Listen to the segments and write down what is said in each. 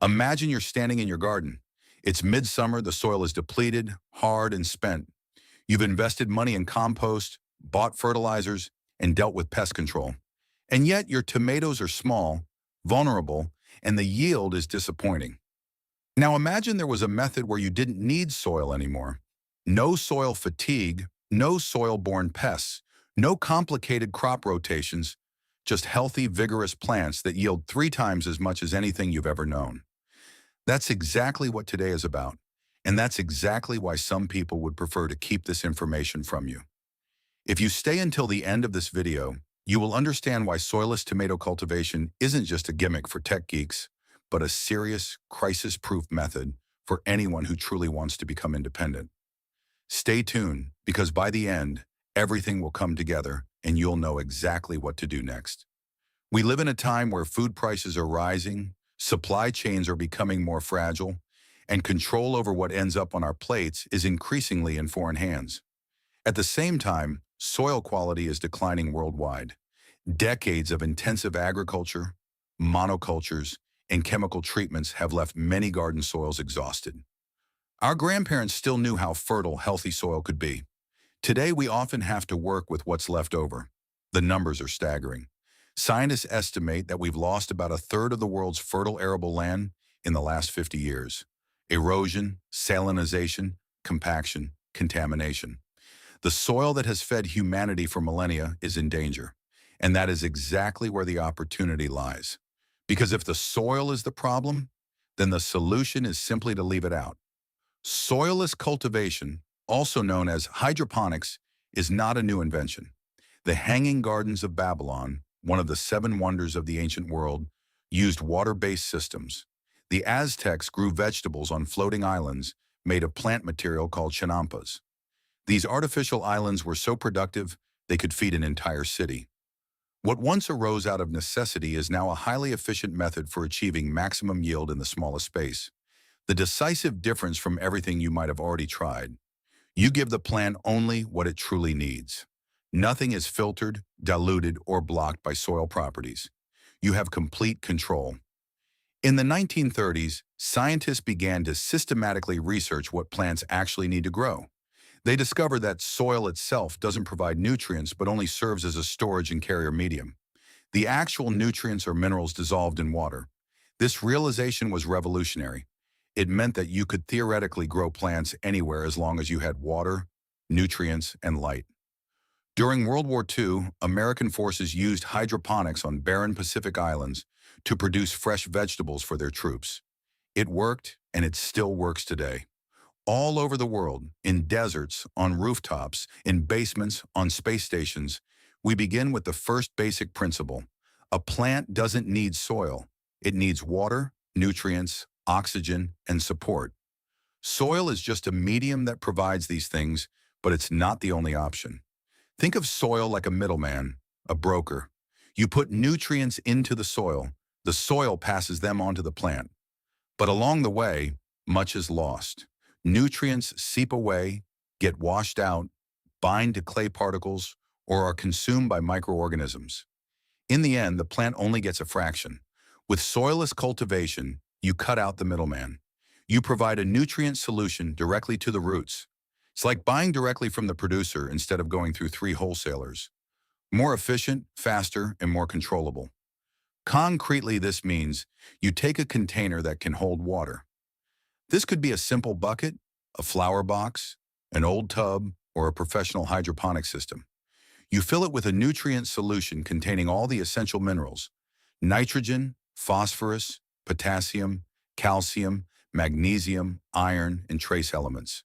Imagine you're standing in your garden. It's midsummer, the soil is depleted, hard, and spent. You've invested money in compost, bought fertilizers, and dealt with pest control. And yet your tomatoes are small, vulnerable, and the yield is disappointing. Now imagine there was a method where you didn't need soil anymore. No soil fatigue, no soil-borne pests, no complicated crop rotations, just healthy, vigorous plants that yield 3 times as much as anything you've ever known. That's exactly what today is about, and that's exactly why some people would prefer to keep this information from you. If you stay until the end of this video, you will understand why soilless tomato cultivation isn't just a gimmick for tech geeks, but a serious, crisis-proof method for anyone who truly wants to become independent. Stay tuned, because by the end, everything will come together and you'll know exactly what to do next. We live in a time where food prices are rising, supply chains are becoming more fragile, and control over what ends up on our plates is increasingly in foreign hands. At the same time, soil quality is declining worldwide. Decades of intensive agriculture, monocultures, and chemical treatments have left many garden soils exhausted. Our grandparents still knew how fertile, healthy soil could be. Today, we often have to work with what's left over. The numbers are staggering. Scientists estimate that we've lost about a third of the world's fertile arable land in the last 50 years. Erosion, salinization, compaction, contamination. The soil that has fed humanity for millennia is in danger. And that is exactly where the opportunity lies. Because if the soil is the problem, then the solution is simply to leave it out. Soilless cultivation, also known as hydroponics, is not a new invention. The Hanging Gardens of Babylon, one of the 7 wonders of the ancient world, used water-based systems. The Aztecs grew vegetables on floating islands made of plant material called chinampas. These artificial islands were so productive they could feed an entire city. What once arose out of necessity is now a highly efficient method for achieving maximum yield in the smallest space. The decisive difference from everything you might have already tried. You give the plant only what it truly needs. Nothing is filtered, diluted, or blocked by soil properties. You have complete control. In the 1930s, scientists began to systematically research what plants actually need to grow. They discovered that soil itself doesn't provide nutrients but only serves as a storage and carrier medium. The actual nutrients are minerals dissolved in water. This realization was revolutionary. It meant that you could theoretically grow plants anywhere as long as you had water, nutrients, and light. During World War II, American forces used hydroponics on barren Pacific islands to produce fresh vegetables for their troops. It worked, and it still works today. All over the world, in deserts, on rooftops, in basements, on space stations, we begin with the first basic principle. A plant doesn't need soil. It needs water, nutrients, oxygen, and support. Soil is just a medium that provides these things, but it's not the only option. Think of soil like a middleman, a broker. You put nutrients into the soil passes them onto the plant. But along the way, much is lost. Nutrients seep away, get washed out, bind to clay particles, or are consumed by microorganisms. In the end, the plant only gets a fraction. With soilless cultivation, you cut out the middleman. You provide a nutrient solution directly to the roots. It's like buying directly from the producer instead of going through 3 wholesalers. More efficient, faster, and more controllable. Concretely, this means you take a container that can hold water. This could be a simple bucket, a flower box, an old tub, or a professional hydroponic system. You fill it with a nutrient solution containing all the essential minerals: nitrogen, phosphorus, potassium, calcium, magnesium, iron, and trace elements.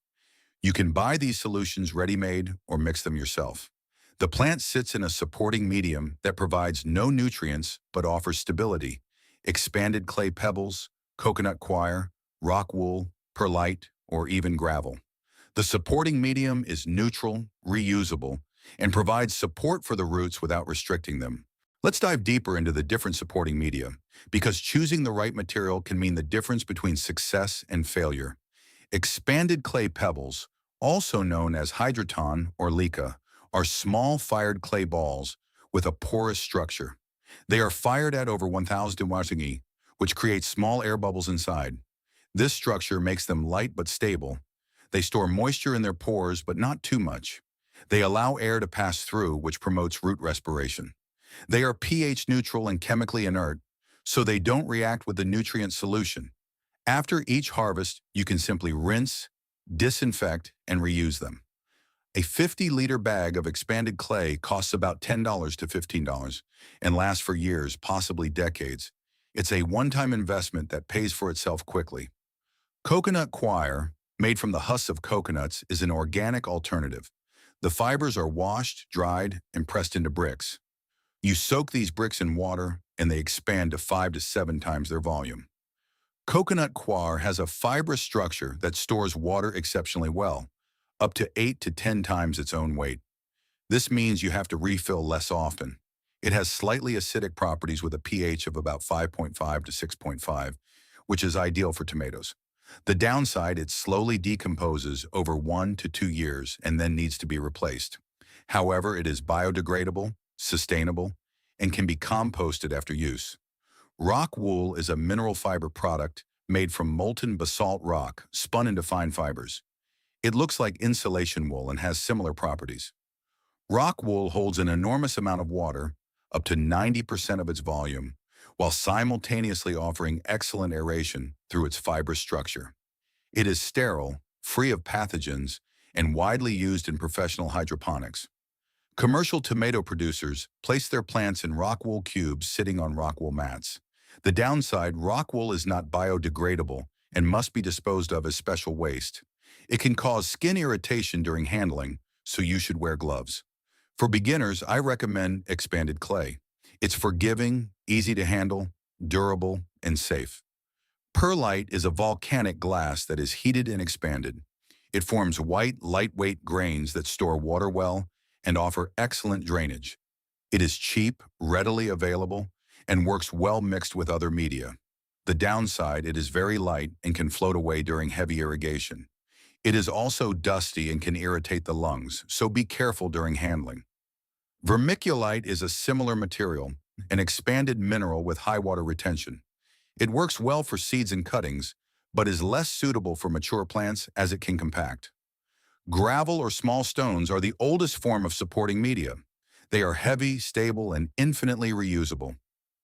You can buy these solutions ready-made or mix them yourself. The plant sits in a supporting medium that provides no nutrients but offers stability: expanded clay pebbles, coconut coir, rock wool, perlite, or even gravel. The supporting medium is neutral, reusable, and provides support for the roots without restricting them. Let's dive deeper into the different supporting media, because choosing the right material can mean the difference between success and failure. Expanded clay pebbles, also known as hydroton or leca, are small fired clay balls with a porous structure. They are fired at over 1,000 watts, which creates small air bubbles inside. This structure makes them light but stable. They store moisture in their pores, but not too much. They allow air to pass through, which promotes root respiration. They are pH neutral and chemically inert, so they don't react with the nutrient solution. After each harvest, you can simply rinse, disinfect, and reuse them. A 50-liter bag of expanded clay costs about $10 to $15 and lasts for years, possibly decades. It's a one-time investment that pays for itself quickly. Coconut coir, made from the husks of coconuts, is an organic alternative. The fibers are washed, dried, and pressed into bricks. You soak these bricks in water, and they expand to 5 to 7 times their volume. Coconut coir has a fibrous structure that stores water exceptionally well, up to 8 to 10 times its own weight. This means you have to refill less often. It has slightly acidic properties with a pH of about 5.5 to 6.5, which is ideal for tomatoes. The downside, it slowly decomposes over 1 to 2 years and then needs to be replaced. However, it is biodegradable, sustainable, and can be composted after use. Rock wool is a mineral fiber product made from molten basalt rock spun into fine fibers. It looks like insulation wool and has similar properties. Rock wool holds an enormous amount of water, up to 90% of its volume, while simultaneously offering excellent aeration through its fibrous structure. It is sterile, free of pathogens, and widely used in professional hydroponics. Commercial tomato producers place their plants in rock wool cubes sitting on rock wool mats. The downside, rock wool is not biodegradable and must be disposed of as special waste. It can cause skin irritation during handling, so you should wear gloves. For beginners, I recommend expanded clay. It's forgiving, easy to handle, durable, and safe. Perlite is a volcanic glass that is heated and expanded. It forms white, lightweight grains that store water well and offer excellent drainage. It is cheap, readily available, and works well mixed with other media. The downside, it is very light and can float away during heavy irrigation. It is also dusty and can irritate the lungs, so be careful during handling. Vermiculite is a similar material, an expanded mineral with high water retention. It works well for seeds and cuttings, but is less suitable for mature plants as it can compact. Gravel or small stones are the oldest form of supporting media. They are heavy, stable, and infinitely reusable.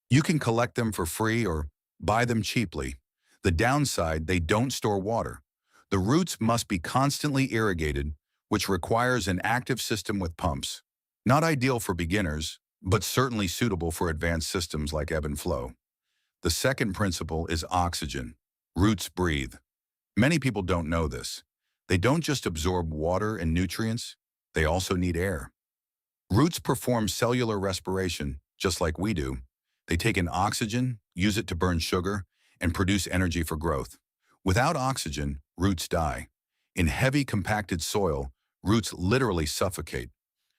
You can collect them for free or buy them cheaply. The downside, they don't store water. The roots must be constantly irrigated, which requires an active system with pumps. Not ideal for beginners, but certainly suitable for advanced systems like ebb and flow. The second principle is oxygen. Roots breathe. Many people don't know this. They don't just absorb water and nutrients, they also need air. Roots perform cellular respiration, just like we do. They take in oxygen, use it to burn sugar, and produce energy for growth. Without oxygen, roots die. In heavy, compacted soil, roots literally suffocate.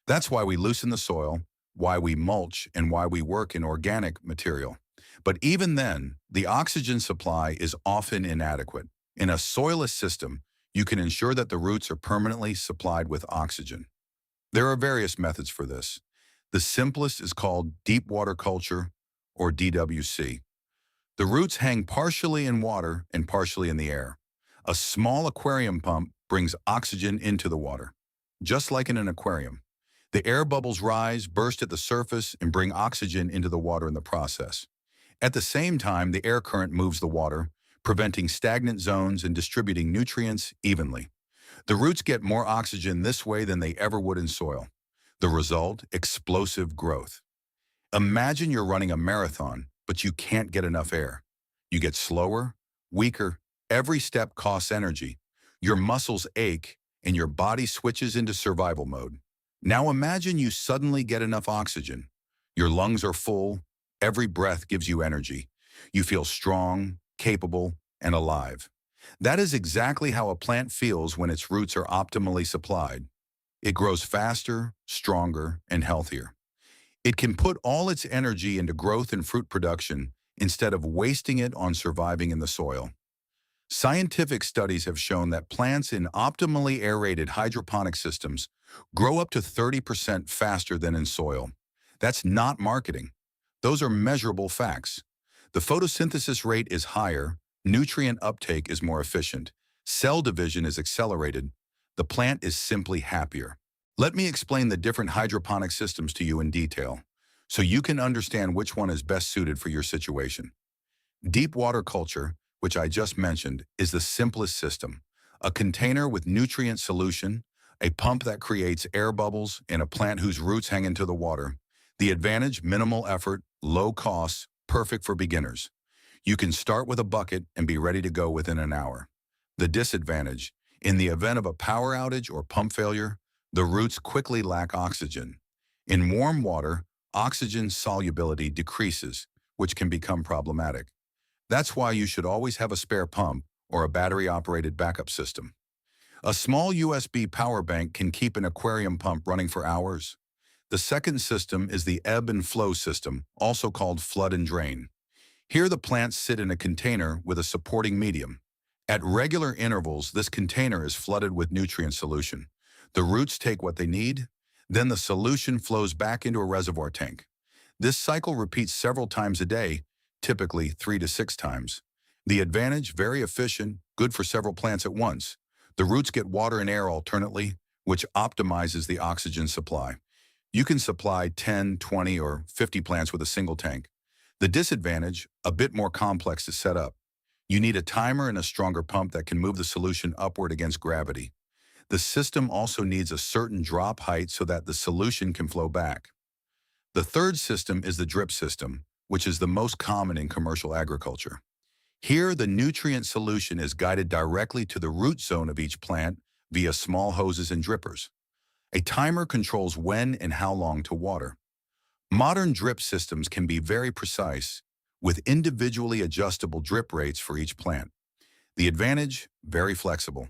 That's why we loosen the soil, why we mulch, and why we work in organic material. But even then, the oxygen supply is often inadequate. In a soilless system, you can ensure that the roots are permanently supplied with oxygen. There are various methods for this. The simplest is called deep water culture, or DWC. The roots hang partially in water and partially in the air. A small aquarium pump brings oxygen into the water, just like in an aquarium. The air bubbles rise, burst at the surface, and bring oxygen into the water in the process. At the same time, the air current moves the water, preventing stagnant zones and distributing nutrients evenly. The roots get more oxygen this way than they ever would in soil. The result, explosive growth. Imagine you're running a marathon, but you can't get enough air. You get slower, weaker, every step costs energy. Your muscles ache, and your body switches into survival mode. Now imagine you suddenly get enough oxygen. Your lungs are full, every breath gives you energy. You feel strong, capable, and alive. That is exactly how a plant feels when its roots are optimally supplied. It grows faster, stronger, and healthier. It can put all its energy into growth and fruit production instead of wasting it on surviving in the soil. Scientific studies have shown that plants in optimally aerated hydroponic systems grow up to 30% faster than in soil. That's not marketing. Those are measurable facts. The photosynthesis rate is higher, nutrient uptake is more efficient, cell division is accelerated, the plant is simply happier. Let me explain the different hydroponic systems to you in detail, so you can understand which one is best suited for your situation. Deep water culture, which I just mentioned, is the simplest system. A container with nutrient solution, a pump that creates air bubbles, and a plant whose roots hang into the water. The advantage, minimal effort, low cost, perfect for beginners. You can start with a bucket and be ready to go within an hour. The disadvantage, in the event of a power outage or pump failure, the roots quickly lack oxygen. In warm water, oxygen solubility decreases, which can become problematic. That's why you should always have a spare pump or a battery-operated backup system. A small USB power bank can keep an aquarium pump running for hours. The second system is the ebb and flow system, also called flood and drain. Here the plants sit in a container with a supporting medium. At regular intervals, this container is flooded with nutrient solution. The roots take what they need, then the solution flows back into a reservoir tank. This cycle repeats several times a day, typically 3 to 6 times. The advantage, very efficient, good for several plants at once. The roots get water and air alternately, which optimizes the oxygen supply. You can supply 10, 20, or 50 plants with a single tank. The disadvantage, a bit more complex to set up. You need a timer and a stronger pump that can move the solution upward against gravity. The system also needs a certain drop height so that the solution can flow back. The third system is the drip system, which is the most common in commercial agriculture. Here, the nutrient solution is guided directly to the root zone of each plant via small hoses and drippers. A timer controls when and how long to water. Modern drip systems can be very precise, with individually adjustable drip rates for each plant. The advantage, very flexible.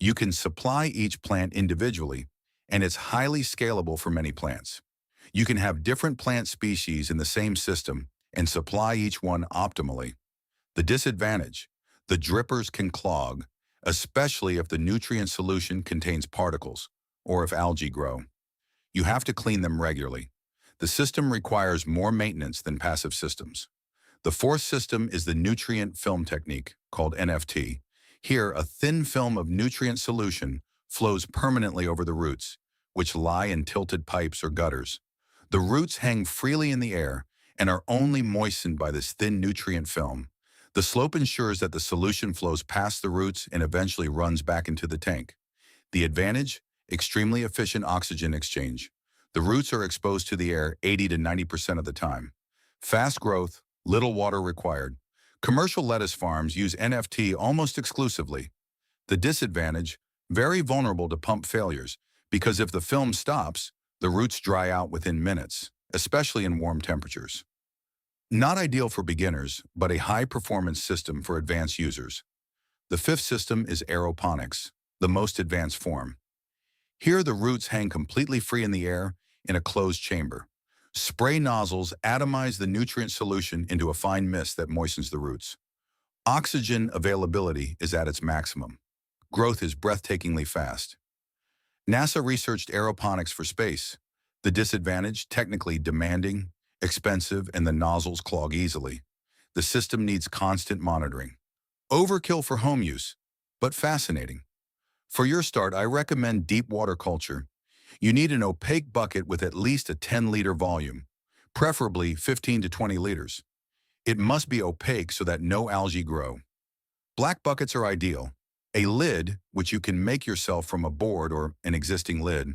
You can supply each plant individually, and it's highly scalable for many plants. You can have different plant species in the same system and supply each one optimally. The disadvantage, the drippers can clog, especially if the nutrient solution contains particles or if algae grow. You have to clean them regularly. The system requires more maintenance than passive systems. The fourth system is the nutrient film technique, called NFT. Here, a thin film of nutrient solution flows permanently over the roots, which lie in tilted pipes or gutters. The roots hang freely in the air and are only moistened by this thin nutrient film. The slope ensures that the solution flows past the roots and eventually runs back into the tank. The advantage? Extremely efficient oxygen exchange. The roots are exposed to the air 80 to 90% of the time. Fast growth, little water required. Commercial lettuce farms use NFT almost exclusively. The disadvantage? Very vulnerable to pump failures, because if the film stops, the roots dry out within minutes, especially in warm temperatures. Not ideal for beginners, but a high-performance system for advanced users. The fifth system is aeroponics, the most advanced form. Here the roots hang completely free in the air in a closed chamber. Spray nozzles atomize the nutrient solution into a fine mist that moistens the roots. Oxygen availability is at its maximum. Growth is breathtakingly fast. NASA researched aeroponics for space. The disadvantage, technically demanding, expensive, and the nozzles clog easily. The system needs constant monitoring. Overkill for home use, but fascinating. For your start, I recommend deep water culture. You need an opaque bucket with at least a 10-liter volume, preferably 15 to 20 liters. It must be opaque so that no algae grow. Black buckets are ideal. A lid, which you can make yourself from a board or an existing lid.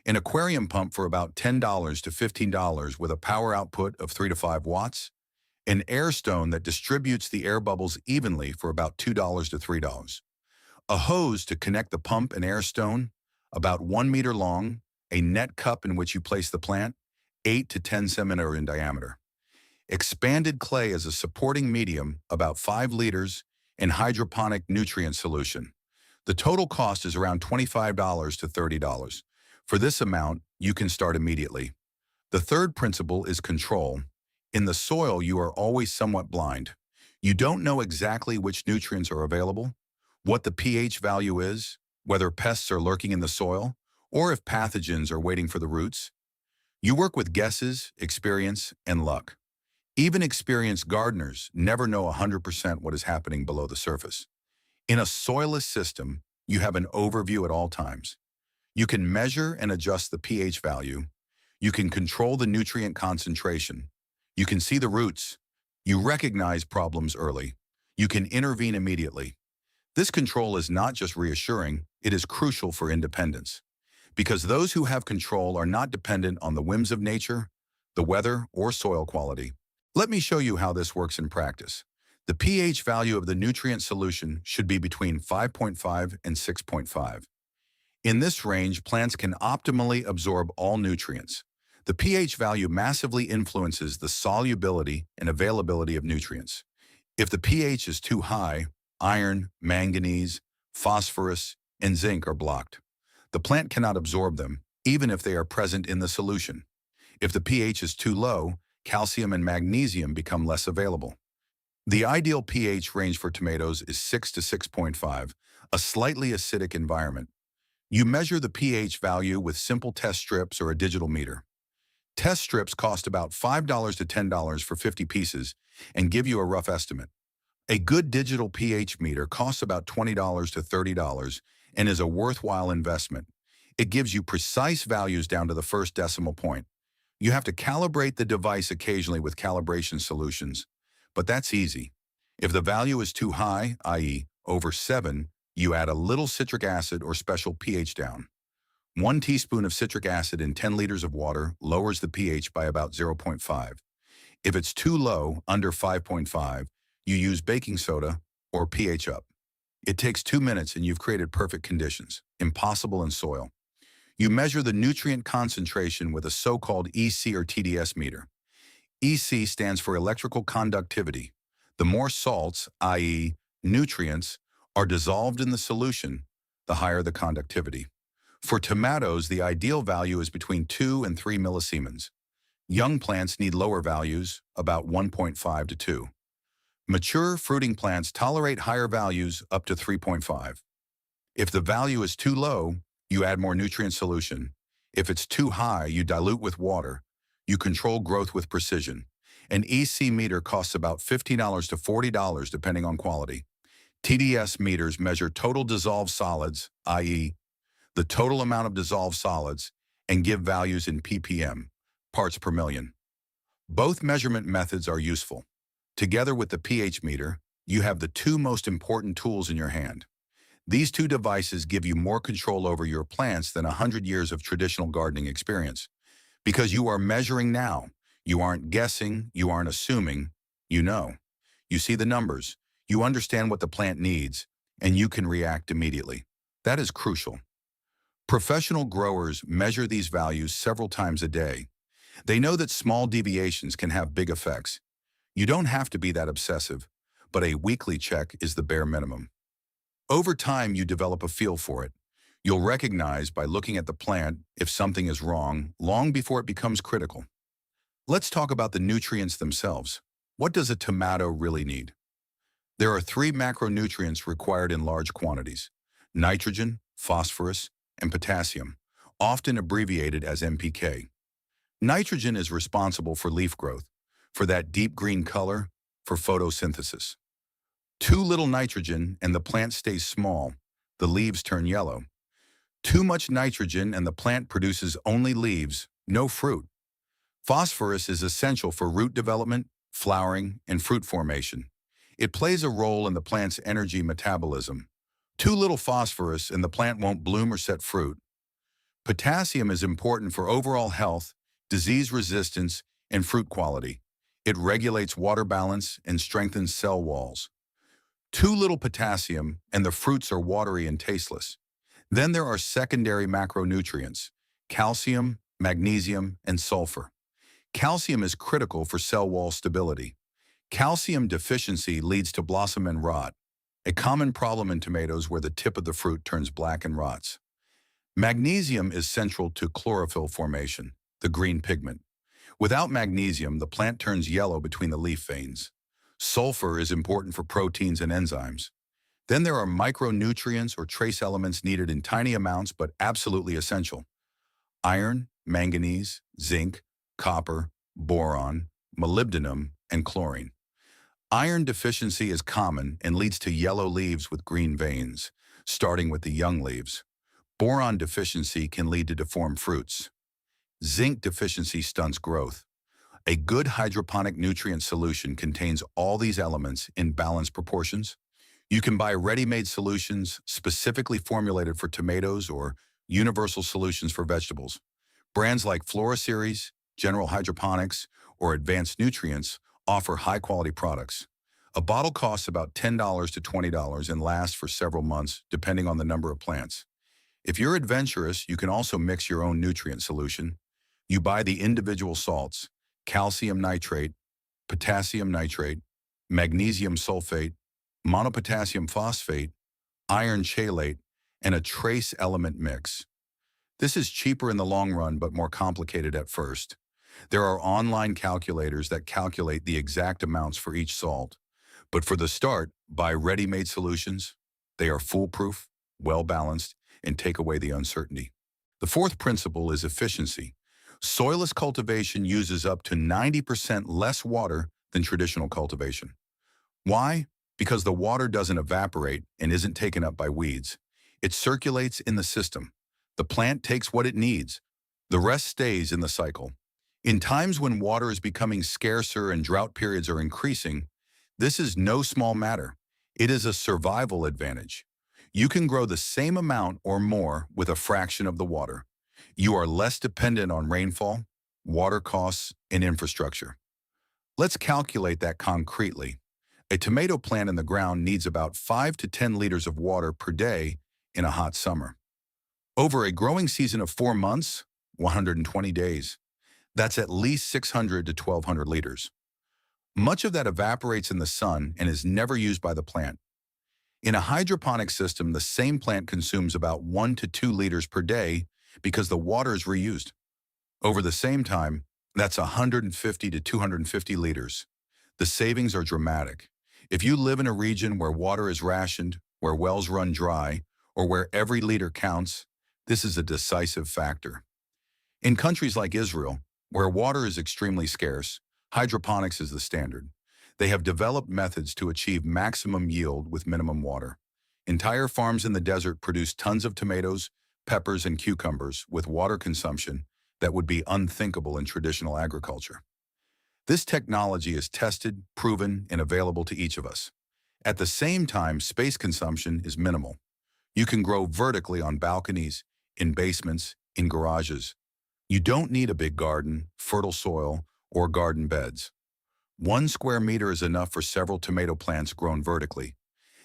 An aquarium pump for about $10 to $15 with a power output of 3 to 5 watts. An air stone that distributes the air bubbles evenly for about $2 to $3. A hose to connect the pump and air stone, about 1 meter long. A net cup in which you place the plant, 8 to 10 centimeters in diameter. Expanded clay as a supporting medium, about 5 liters, and hydroponic nutrient solution. The total cost is around $25 to $30. For this amount, you can start immediately. The third principle is control. In the soil, you are always somewhat blind. You don't know exactly which nutrients are available, what the pH value is, whether pests are lurking in the soil, or if pathogens are waiting for the roots. You work with guesses, experience, and luck. Even experienced gardeners never know 100% what is happening below the surface. In a soilless system, you have an overview at all times. You can measure and adjust the pH value. You can control the nutrient concentration. You can see the roots. You recognize problems early. You can intervene immediately. This control is not just reassuring, it is crucial for independence. Because those who have control are not dependent on the whims of nature, the weather, or soil quality. Let me show you how this works in practice. The pH value of the nutrient solution should be between 5.5 and 6.5. In this range, plants can optimally absorb all nutrients. The pH value massively influences the solubility and availability of nutrients. If the pH is too high, iron, manganese, phosphorus, and zinc are blocked. The plant cannot absorb them, even if they are present in the solution. If the pH is too low, calcium and magnesium become less available. The ideal pH range for tomatoes is 6 to 6.5, a slightly acidic environment. You measure the pH value with simple test strips or a digital meter. Test strips cost about $5 to $10 for 50 pieces and give you a rough estimate. A good digital pH meter costs about $20 to $30 and is a worthwhile investment. It gives you precise values down to the first decimal point. You have to calibrate the device occasionally with calibration solutions, but that's easy. If the value is too high, i.e. over 7, you add a little citric acid or special pH down. 1 teaspoon of citric acid in 10 liters of water lowers the pH by about 0.5. If it's too low, under 5.5, you use baking soda or pH up. It takes 2 minutes and you've created perfect conditions, impossible in soil. You measure the nutrient concentration with a so-called EC or TDS meter. EC stands for electrical conductivity. The more salts, i.e. nutrients, are dissolved in the solution, the higher the conductivity. For tomatoes, the ideal value is between 2 and 3 millisiemens. Young plants need lower values, about 1.5 to 2. Mature fruiting plants tolerate higher values up to 3.5. If the value is too low, you add more nutrient solution. If it's too high, you dilute with water. You control growth with precision. An EC meter costs about $50 to $40 depending on quality. TDS meters measure total dissolved solids, i.e. the total amount of dissolved solids, and give values in ppm, parts per million. Both measurement methods are useful. Together with the pH meter, you have the two most important tools in your hand. These two devices give you more control over your plants than 100 years of traditional gardening experience. Because you are measuring now. You aren't guessing, you aren't assuming, you know. You see the numbers, you understand what the plant needs, and you can react immediately. That is crucial. Professional growers measure these values several times a day. They know that small deviations can have big effects. You don't have to be that obsessive, but a weekly check is the bare minimum. Over time, you develop a feel for it. You'll recognize by looking at the plant if something is wrong long before it becomes critical. Let's talk about the nutrients themselves. What does a tomato really need? There are 3 macronutrients required in large quantities: nitrogen, phosphorus, and potassium, often abbreviated as NPK. Nitrogen is responsible for leaf growth, for that deep green color, for photosynthesis. Too little nitrogen and the plant stays small. The leaves turn yellow. Too much nitrogen and the plant produces only leaves, no fruit. Phosphorus is essential for root development, flowering, and fruit formation. It plays a role in the plant's energy metabolism. Too little phosphorus and the plant won't bloom or set fruit. Potassium is important for overall health, disease resistance, and fruit quality. It regulates water balance and strengthens cell walls. Too little potassium and the fruits are watery and tasteless. Then there are secondary macronutrients: calcium, magnesium, and sulfur. Calcium is critical for cell wall stability. Calcium deficiency leads to blossom end rot, a common problem in tomatoes where the tip of the fruit turns black and rots. Magnesium is central to chlorophyll formation, the green pigment. Without magnesium, the plant turns yellow between the leaf veins. Sulfur is important for proteins and enzymes. Then there are micronutrients or trace elements needed in tiny amounts but absolutely essential: iron, manganese, zinc, copper, boron, molybdenum, and chlorine. Iron deficiency is common and leads to yellow leaves with green veins, starting with the young leaves. Boron deficiency can lead to deformed fruits. Zinc deficiency stunts growth. A good hydroponic nutrient solution contains all these elements in balanced proportions. You can buy ready-made solutions specifically formulated for tomatoes or universal solutions for vegetables. Brands like Flora Series, General Hydroponics, or Advanced Nutrients offer high-quality products. A bottle costs about $10 to $20 and lasts for several months, depending on the number of plants. If you're adventurous, you can also mix your own nutrient solution. You buy the individual salts, calcium nitrate, potassium nitrate, magnesium sulfate, monopotassium phosphate, iron chelate, and a trace element mix. This is cheaper in the long run but more complicated at first. There are online calculators that calculate the exact amounts for each salt. But for the start, buy ready-made solutions. They are foolproof, well-balanced, and take away the uncertainty. The fourth principle is efficiency. Soilless cultivation uses up to 90% less water than traditional cultivation. Why? Because the water doesn't evaporate and isn't taken up by weeds. It circulates in the system. The plant takes what it needs. The rest stays in the cycle. In times when water is becoming scarcer and drought periods are increasing, this is no small matter. It is a survival advantage. You can grow the same amount or more with a fraction of the water. You are less dependent on rainfall, water costs, and infrastructure. Let's calculate that concretely. A tomato plant in the ground needs about 5 to 10 liters of water per day in a hot summer. Over a growing season of 4 months, 120 days, that's at least 600 to 1,200 liters. Much of that evaporates in the sun and is never used by the plant. In a hydroponic system, the same plant consumes about 1 to 2 liters per day because the water is reused. Over the same time, that's 150 to 250 liters. The savings are dramatic. If you live in a region where water is rationed, where wells run dry, or where every liter counts, this is a decisive factor. In countries like Israel, where water is extremely scarce, hydroponics is the standard. They have developed methods to achieve maximum yield with minimum water. Entire farms in the desert produce tons of tomatoes, peppers, and cucumbers with water consumption that would be unthinkable in traditional agriculture. This technology is tested, proven, and available to each of us. At the same time, space consumption is minimal. You can grow vertically on balconies, in basements, in garages. You don't need a big garden, fertile soil, or garden beds. 1 square meter is enough for several tomato plants grown vertically.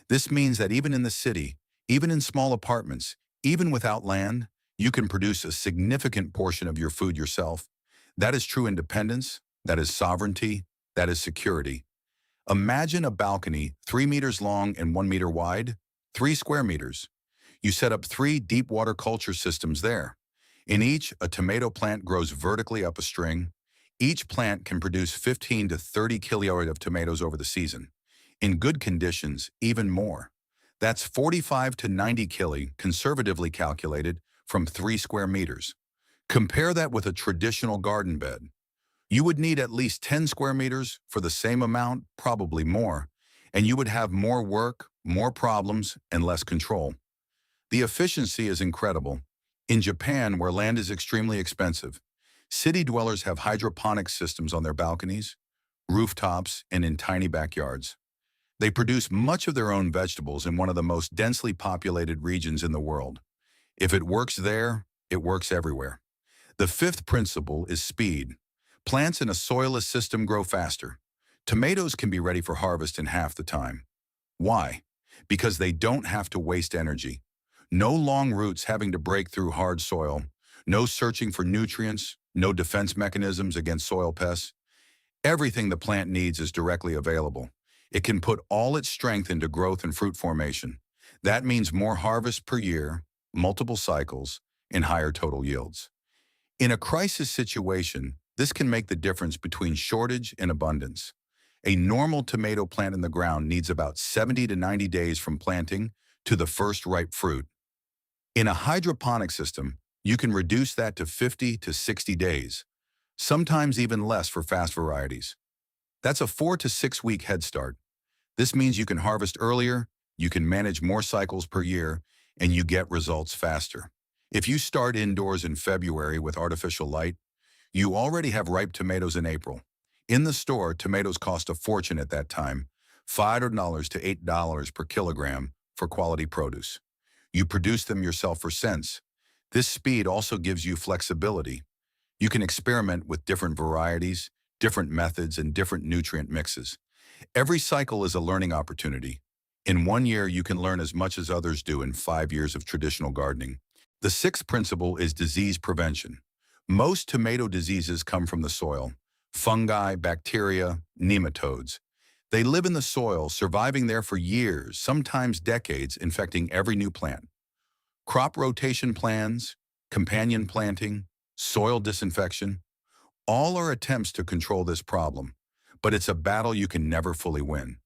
This means that even in the city, even in small apartments, even without land, you can produce a significant portion of your food yourself. That is true independence, that is sovereignty, that is security. Imagine a balcony 3 meters long and 1 meter wide, 3 square meters. You set up 3 deep water culture systems there. In each, a tomato plant grows vertically up a string. Each plant can produce 15 to 30 kilograms of tomatoes over the season. In good conditions, even more. That's 45 to 90 kili, conservatively calculated, from 3 square meters. Compare that with a traditional garden bed. You would need at least 10 square meters for the same amount, probably more, and you would have more work, more problems, and less control. The efficiency is incredible. In Japan, where land is extremely expensive, city dwellers have hydroponic systems on their balconies, rooftops, and in tiny backyards. They produce much of their own vegetables in one of the most densely populated regions in the world. If it works there, it works everywhere. The fifth principle is speed. Plants in a soilless system grow faster. Tomatoes can be ready for harvest in half the time. Why? Because they don't have to waste energy. No long roots having to break through hard soil, no searching for nutrients, no defense mechanisms against soil pests. Everything the plant needs is directly available. It can put all its strength into growth and fruit formation. That means more harvest per year, multiple cycles, and higher total yields. In a crisis situation, this can make the difference between shortage and abundance. A normal tomato plant in the ground needs about 70 to 90 days from planting to the first ripe fruit. In a hydroponic system, you can reduce that to 50 to 60 days, sometimes even less for fast varieties. That's a 4 to 6 week head start. This means you can harvest earlier, you can manage more cycles per year, and you get results faster. If you start indoors in February with artificial light, you already have ripe tomatoes in April. In the store, tomatoes cost a fortune at that time, $5 to $8 per kilogram for quality produce. You produce them yourself for cents. This speed also gives you flexibility. You can experiment with different varieties, different methods, and different nutrient mixes. Every cycle is a learning opportunity. In 1 year, you can learn as much as others do in 5 years of traditional gardening. The sixth principle is disease prevention. Most tomato diseases come from the soil: fungi, bacteria, nematodes. They live in the soil, surviving there for years, sometimes decades, infecting every new plant. Crop rotation plans, companion planting, soil disinfection, all are attempts to control this problem, but it's a battle you can never fully win.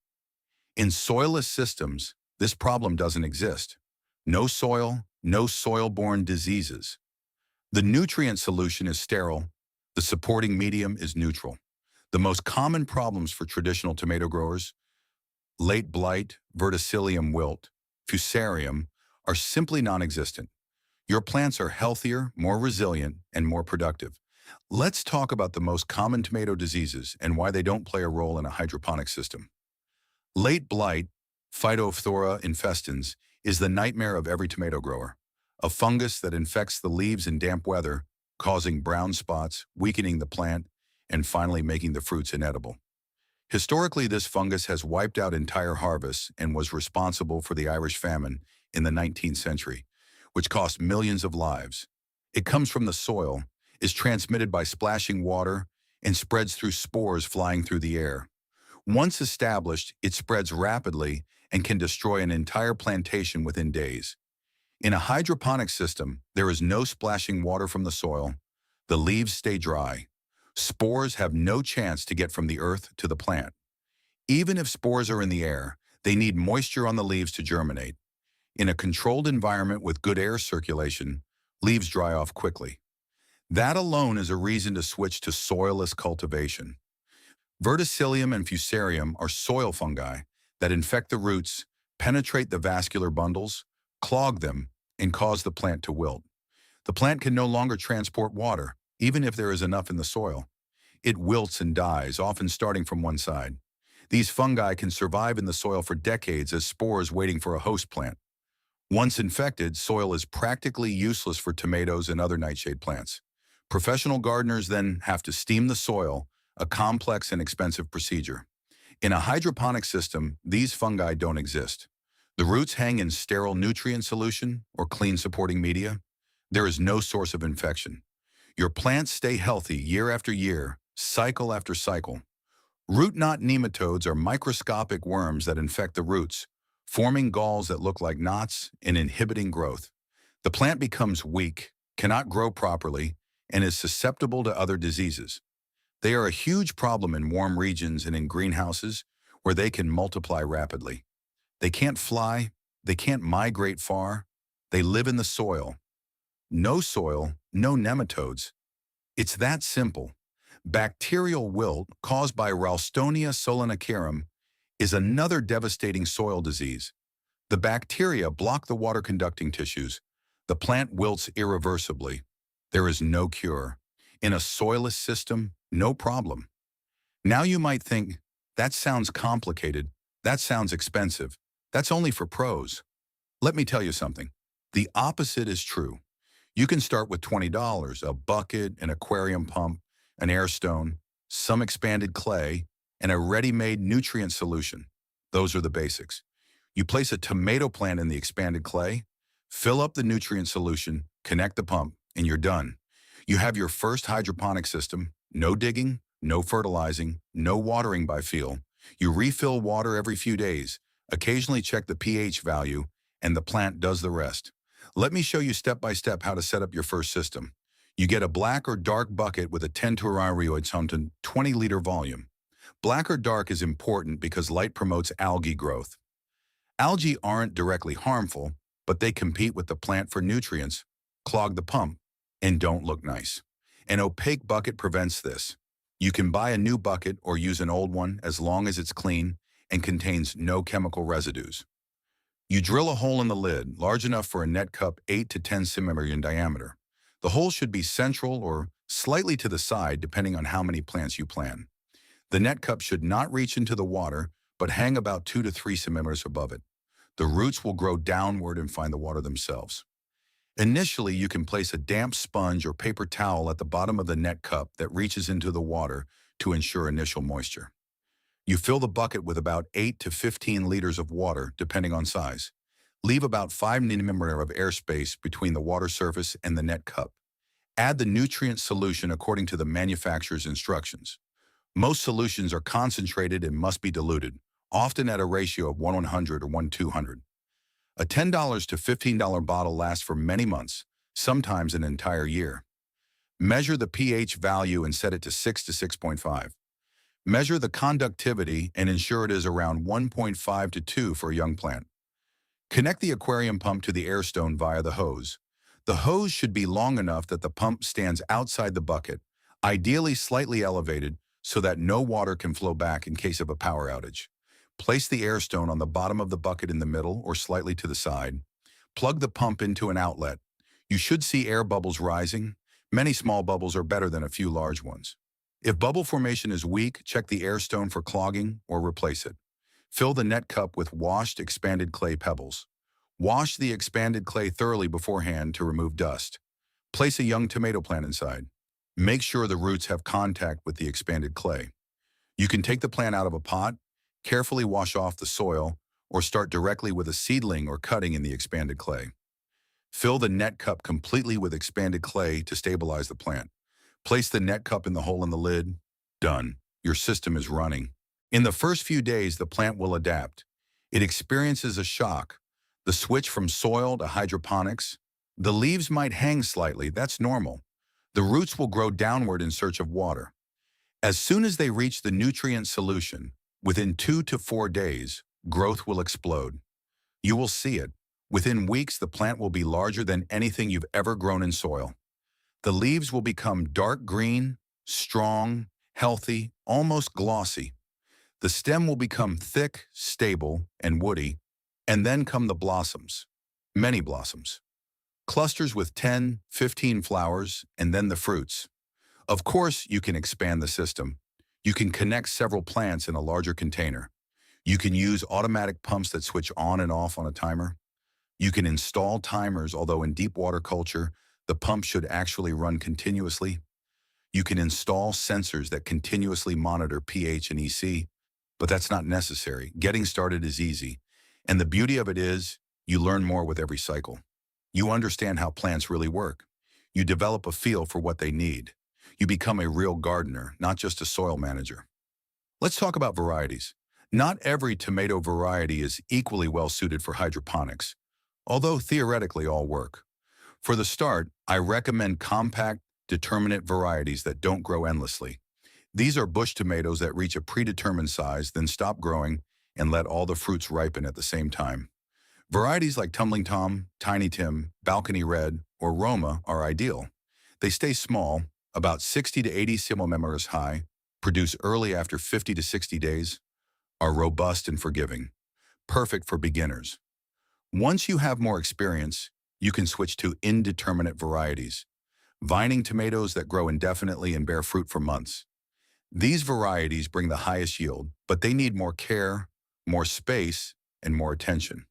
In soilless systems, this problem doesn't exist. No soil, no soil-borne diseases. The nutrient solution is sterile. The supporting medium is neutral. The most common problems for traditional tomato growers, late blight, verticillium wilt, fusarium, are simply non-existent. Your plants are healthier, more resilient, and more productive. Let's talk about the most common tomato diseases and why they don't play a role in a hydroponic system. Late blight, Phytophthora infestans, is the nightmare of every tomato grower. A fungus that infects the leaves in damp weather, causing brown spots, weakening the plant, and finally making the fruits inedible. Historically, this fungus has wiped out entire harvests and was responsible for the Irish famine in the 19th century, which cost millions of lives. It comes from the soil, is transmitted by splashing water, and spreads through spores flying through the air. Once established, it spreads rapidly and can destroy an entire plantation within days. In a hydroponic system, there is no splashing water from the soil. The leaves stay dry. Spores have no chance to get from the earth to the plant. Even if spores are in the air, they need moisture on the leaves to germinate. In a controlled environment with good air circulation, leaves dry off quickly. That alone is a reason to switch to soilless cultivation. Verticillium and fusarium are soil fungi that infect the roots, penetrate the vascular bundles, clog them, and cause the plant to wilt. The plant can no longer transport water, even if there is enough in the soil. It wilts and dies, often starting from one side. These fungi can survive in the soil for decades as spores waiting for a host plant. Once infected, soil is practically useless for tomatoes and other nightshade plants. Professional gardeners then have to steam the soil, a complex and expensive procedure. In a hydroponic system, these fungi don't exist. The roots hang in sterile nutrient solution or clean supporting media. There is no source of infection. Your plants stay healthy year after year, cycle after cycle. Root knot nematodes are microscopic worms that infect the roots, forming galls that look like knots and inhibiting growth. The plant becomes weak, cannot grow properly, and is susceptible to other diseases. They are a huge problem in warm regions and in greenhouses where they can multiply rapidly. They can't fly, they can't migrate far, they live in the soil. No soil, no nematodes. It's that simple. Bacterial wilt, caused by Ralstonia solanacearum, is another devastating soil disease. The bacteria block the water-conducting tissues. The plant wilts irreversibly. There is no cure. In a soilless system, no problem. Now you might think, that sounds complicated, that sounds expensive, that's only for pros. Let me tell you something. The opposite is true. You can start with $20, a bucket, an aquarium pump, an air stone, some expanded clay, and a ready-made nutrient solution. Those are the basics. You place a tomato plant in the expanded clay, fill up the nutrient solution, connect the pump, and you're done. You have your first hydroponic system. No digging, no fertilizing, no watering by feel. You refill water every few days, occasionally check the pH value, and the plant does the rest. Let me show you step by step how to set up your first system. You get a black or dark bucket with a 10 terrarioids to 20-liter volume. Black or dark is important because light promotes algae growth. Algae aren't directly harmful, but they compete with the plant for nutrients, clog the pump, and don't look nice. An opaque bucket prevents this. You can buy a new bucket or use an old one as long as it's clean and contains no chemical residues. You drill a hole in the lid large enough for a net cup 8 to 10 centimeter in diameter. The hole should be central or slightly to the side depending on how many plants you plan. The net cup should not reach into the water, but hang about 2 to 3 centimeters above it. The roots will grow downward and find the water themselves. Initially, you can place a damp sponge or paper towel at the bottom of the net cup that reaches into the water to ensure initial moisture. You fill the bucket with about 8 to 15 liters of water, depending on size. Leave about 5 millimeters of airspace between the water surface and the net cup. Add the nutrient solution according to the manufacturer's instructions. Most solutions are concentrated and must be diluted, often at a ratio of 1:100 or 1:200. A $10 to $15 bottle lasts for many months, sometimes an entire year. Measure the pH value and set it to 6 to 6.5. Measure the conductivity and ensure it is around 1.5 to 2 for a young plant. Connect the aquarium pump to the air stone via the hose. The hose should be long enough that the pump stands outside the bucket, ideally slightly elevated so that no water can flow back in case of a power outage. Place the air stone on the bottom of the bucket in the middle or slightly to the side. Plug the pump into an outlet. You should see air bubbles rising. Many small bubbles are better than a few large ones. If bubble formation is weak, check the air stone for clogging or replace it. Fill the net cup with washed expanded clay pebbles. Wash the expanded clay thoroughly beforehand to remove dust. Place a young tomato plant inside. Make sure the roots have contact with the expanded clay. You can take the plant out of a pot, carefully wash off the soil, or start directly with a seedling or cutting in the expanded clay. Fill the net cup completely with expanded clay to stabilize the plant. Place the net cup in the hole in the lid. Done. Your system is running. In the first few days, the plant will adapt. It experiences a shock. The switch from soil to hydroponics. The leaves might hang slightly. That's normal. The roots will grow downward in search of water. As soon as they reach the nutrient solution, within 2 to 4 days, growth will explode. You will see it. Within weeks, the plant will be larger than anything you've ever grown in soil. The leaves will become dark green, strong, healthy, almost glossy. The stem will become thick, stable, and woody, and then come the blossoms. Many blossoms. Clusters with 10, 15 flowers, and then the fruits. Of course, you can expand the system. You can connect several plants in a larger container. You can use automatic pumps that switch on and off on a timer. You can install timers, although in deep water culture, the pump should actually run continuously. You can install sensors that continuously monitor pH and EC, but that's not necessary. Getting started is easy. And the beauty of it is, you learn more with every cycle. You understand how plants really work. You develop a feel for what they need. You become a real gardener, not just a soil manager. Let's talk about varieties. Not every tomato variety is equally well suited for hydroponics, although theoretically all work. For the start, I recommend compact, determinate varieties that don't grow endlessly. These are bush tomatoes that reach a predetermined size, then stop growing and let all the fruits ripen at the same time. Varieties like Tumbling Tom, Tiny Tim, Balcony Red, or Roma are ideal. They stay small, about 60 to 80 centimeters high, produce early after 50 to 60 days, are robust and forgiving, perfect for beginners. Once you have more experience, you can switch to indeterminate varieties, vining tomatoes that grow indefinitely and bear fruit for months. These varieties bring the highest yield, but they need more care, more space, and more attention.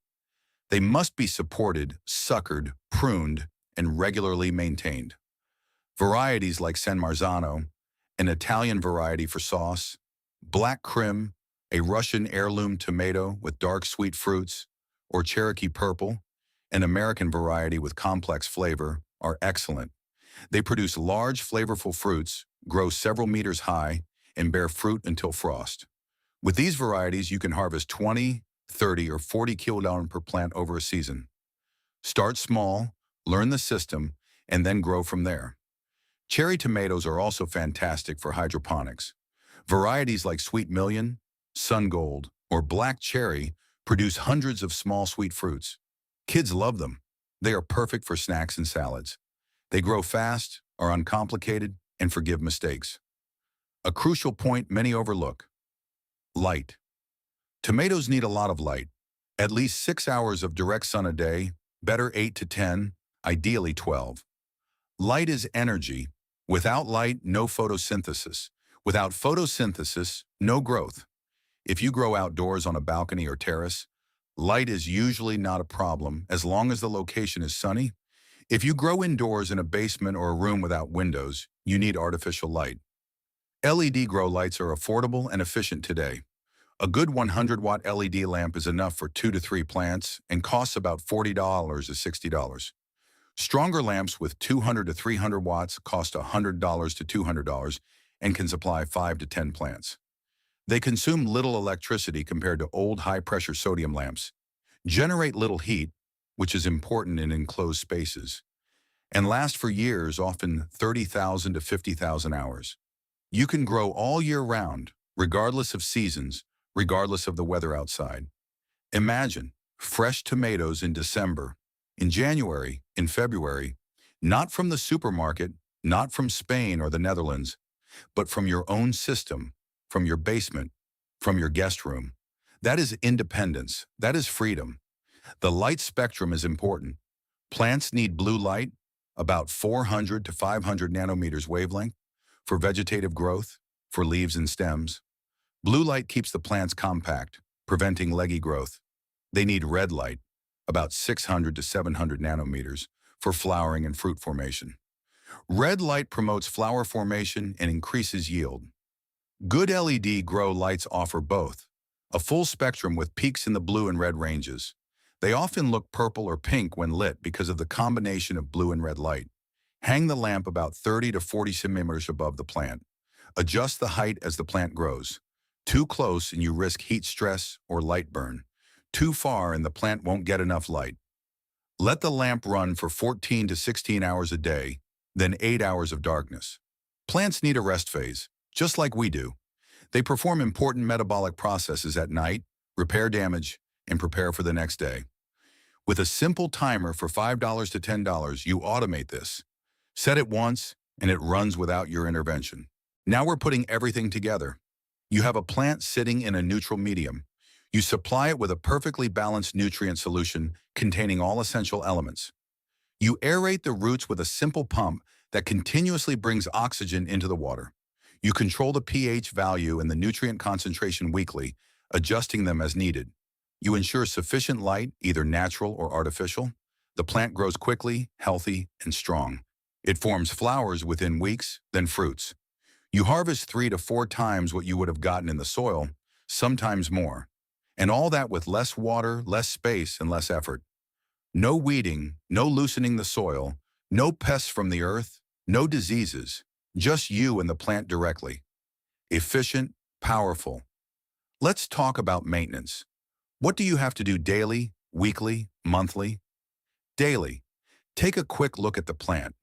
They must be supported, suckered, pruned, and regularly maintained. Varieties like San Marzano, an Italian variety for sauce, Black Krim, a Russian heirloom tomato with dark sweet fruits, or Cherokee Purple, an American variety with complex flavor, are excellent. They produce large, flavorful fruits, grow several meters high, and bear fruit until frost. With these varieties, you can harvest 20, 30, or 40 kilograms per plant over a season. Start small, learn the system, and then grow from there. Cherry tomatoes are also fantastic for hydroponics. Varieties like Sweet Million, Sun Gold, or Black Cherry produce hundreds of small sweet fruits. Kids love them. They are perfect for snacks and salads. They grow fast, are uncomplicated, and forgive mistakes. A crucial point many overlook: light. Tomatoes need a lot of light, at least 6 hours of direct sun a day, better 8 to 10, ideally 12. Light is energy. Without light, no photosynthesis. Without photosynthesis, no growth. If you grow outdoors on a balcony or terrace, light is usually not a problem as long as the location is sunny. If you grow indoors in a basement or a room without windows, you need artificial light. LED grow lights are affordable and efficient today. A good 100-watt LED lamp is enough for 2 to 3 plants and costs about $40 to $60. Stronger lamps with 200 to 300 watts cost $100 to $200 and can supply 5 to 10 plants. They consume little electricity compared to old high-pressure sodium lamps, generate little heat, which is important in enclosed spaces, and last for years, often 30,000 to 50,000 hours. You can grow all year round, regardless of seasons, regardless of the weather outside. Imagine fresh tomatoes in December, in January, in February, not from the supermarket, not from Spain or the Netherlands, but from your own system, from your basement, from your guest room. That is independence. That is freedom. The light spectrum is important. Plants need blue light, about 400 to 500 nanometers wavelength, for vegetative growth, for leaves and stems. Blue light keeps the plants compact, preventing leggy growth. They need red light, about 600 to 700 nanometers, for flowering and fruit formation. Red light promotes flower formation and increases yield. Good LED grow lights offer both, a full spectrum with peaks in the blue and red ranges. They often look purple or pink when lit because of the combination of blue and red light. Hang the lamp about 30 to 40 centimeters above the plant. Adjust the height as the plant grows. Too close and you risk heat stress or light burn. Too far and the plant won't get enough light. Let the lamp run for 14 to 16 hours a day, then 8 hours of darkness. Plants need a rest phase, just like we do. They perform important metabolic processes at night, repair damage, and prepare for the next day. With a simple timer for $5 to $10, you automate this. Set it once, and it runs without your intervention. Now we're putting everything together. You have a plant sitting in a neutral medium. You supply it with a perfectly balanced nutrient solution containing all essential elements. You aerate the roots with a simple pump that continuously brings oxygen into the water. You control the pH value and the nutrient concentration weekly, adjusting them as needed. You ensure sufficient light, either natural or artificial. The plant grows quickly, healthy, and strong. It forms flowers within weeks, then fruits. You harvest 3 to 4 times what you would have gotten in the soil, sometimes more. And all that with less water, less space, and less effort. No weeding, no loosening the soil, no pests from the earth, no diseases, just you and the plant directly. Efficient, powerful. Let's talk about maintenance. What do you have to do daily, weekly, monthly? Daily. Take a quick look at the plant.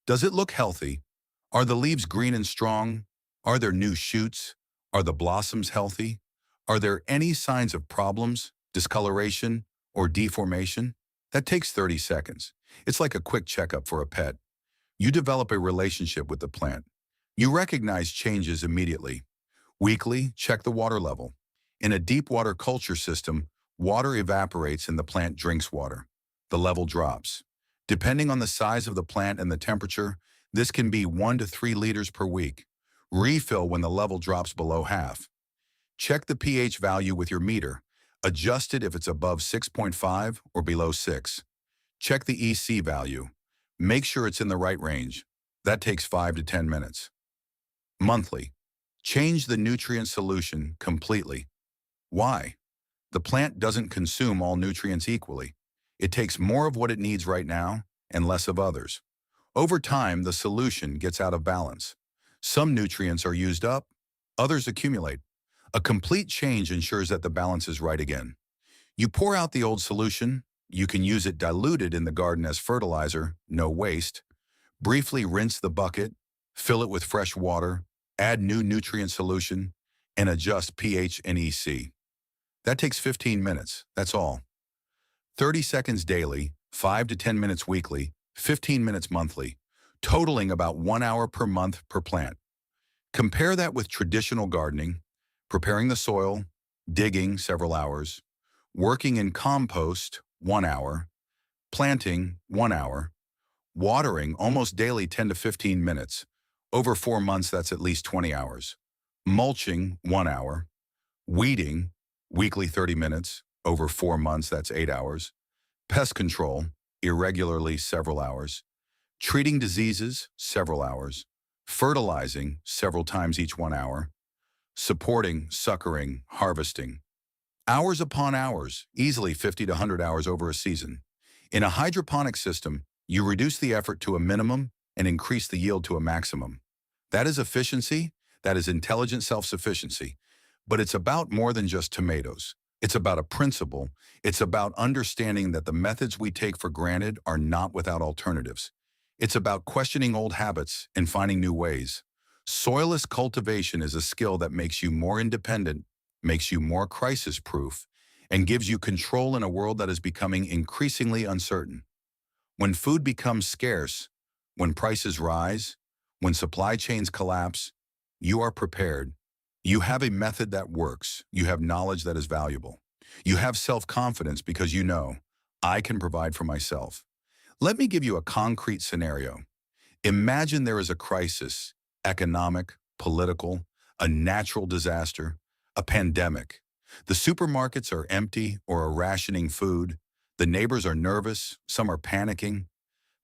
Does it look healthy? Are the leaves green and strong? Are there new shoots? Are the blossoms healthy? Are there any signs of problems, discoloration, or deformation? That takes 30 seconds. It's like a quick checkup for a pet. You develop a relationship with the plant. You recognize changes immediately. Weekly, check the water level. In a deep water culture system, water evaporates and the plant drinks water. The level drops. Depending on the size of the plant and the temperature, this can be 1 to 3 liters per week. Refill when the level drops below half. Check the pH value with your meter. Adjust it if it's above 6.5 or below 6. Check the EC value. Make sure it's in the right range. That takes 5 to 10 minutes. Monthly. Change the nutrient solution completely. Why? The plant doesn't consume all nutrients equally. It takes more of what it needs right now and less of others. Over time, the solution gets out of balance. Some nutrients are used up, others accumulate. A complete change ensures that the balance is right again. You pour out the old solution, you can use it diluted in the garden as fertilizer, no waste. Briefly rinse the bucket, fill it with fresh water, add new nutrient solution, and adjust pH and EC. That takes 15 minutes, that's all. 30 seconds daily, 5 to 10 minutes weekly, 15 minutes monthly, totaling about 1 hour per month per plant. Compare that with traditional gardening, preparing the soil, digging several hours, working in compost 1 hour, planting 1 hour, watering almost daily 10 to 15 minutes. Over 4 months, that's at least 20 hours. Mulching 1 hour, weeding weekly 30 minutes. Over 4 months, that's 8 hours. Pest control, irregularly several hours. Treating diseases, several hours. Fertilizing several times each 1 hour. Supporting, succoring, harvesting. Hours upon hours, easily 50 to 100 hours over a season. In a hydroponic system, you reduce the effort to a minimum and increase the yield to a maximum. That is efficiency, that is intelligent self-sufficiency. But it's about more than just tomatoes. It's about a principle. It's about understanding that the methods we take for granted are not without alternatives. It's about questioning old habits and finding new ways. Soilless cultivation is a skill that makes you more independent, makes you more crisis-proof, and gives you control in a world that is becoming increasingly uncertain. When food becomes scarce, when prices rise, when supply chains collapse, you are prepared. You have a method that works. You have knowledge that is valuable. You have self-confidence because you know, I can provide for myself. Let me give you a concrete scenario. Imagine there is a crisis, economic, political, a natural disaster, a pandemic. The supermarkets are empty or are rationing food. The neighbors are nervous, some are panicking,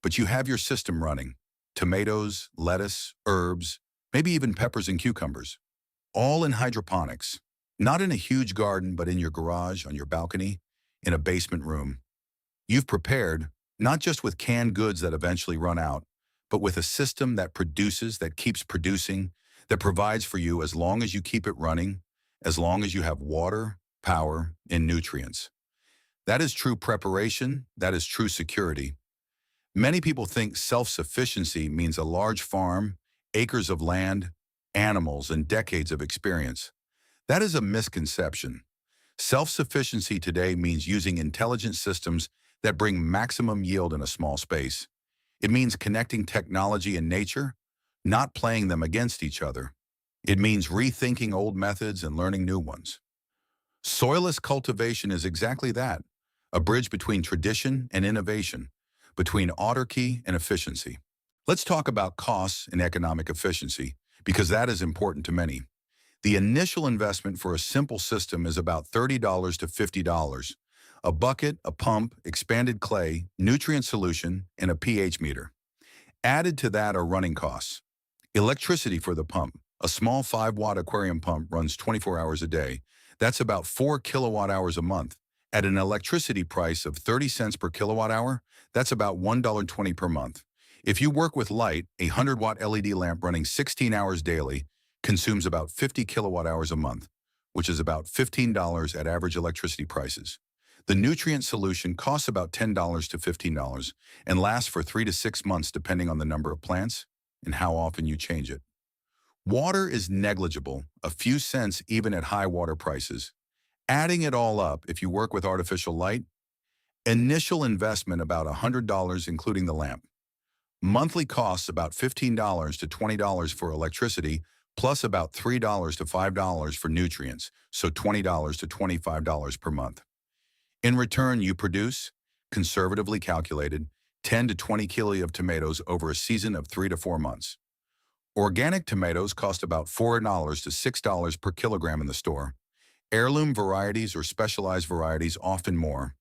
but you have your system running. Tomatoes, lettuce, herbs, maybe even peppers and cucumbers. All in hydroponics. Not in a huge garden, but in your garage, on your balcony, in a basement room. You've prepared, not just with canned goods that eventually run out, but with a system that produces, that keeps producing, that provides for you as long as you keep it running, as long as you have water, power, and nutrients. That is true preparation, that is true security. Many people think self-sufficiency means a large farm, acres of land, animals, and decades of experience. That is a misconception. Self-sufficiency today means using intelligent systems that bring maximum yield in a small space. It means connecting technology and nature, not playing them against each other. It means rethinking old methods and learning new ones. Soilless cultivation is exactly that, a bridge between tradition and innovation, between autarky and efficiency. Let's talk about costs and economic efficiency, because that is important to many. The initial investment for a simple system is about $30 to $50. A bucket, a pump, expanded clay, nutrient solution, and a pH meter. Added to that are running costs. Electricity for the pump. A small 5-watt aquarium pump runs 24 hours a day. That's about 4 kilowatt hours a month. At an electricity price of 30 cents per kilowatt hour, that's about $1.20 per month. If you work with light, a 100-watt LED lamp running 16 hours daily consumes about 50 kilowatt hours a month, which is about $15 at average electricity prices. The nutrient solution costs about $10 to $15 and lasts for 3 to 6 months depending on the number of plants and how often you change it. Water is negligible, a few cents even at high water prices. Adding it all up, if you work with artificial light, initial investment about $100 including the lamp. Monthly costs about $15 to $20 for electricity, plus about $3 to $5 for nutrients, so $20 to $25 per month. In return, you produce, conservatively calculated, 10 to 20 kilo of tomatoes over a season of 3 to 4 months. Organic tomatoes cost about $4 to $6 per kilogram in the store. Heirloom varieties or specialized varieties often more,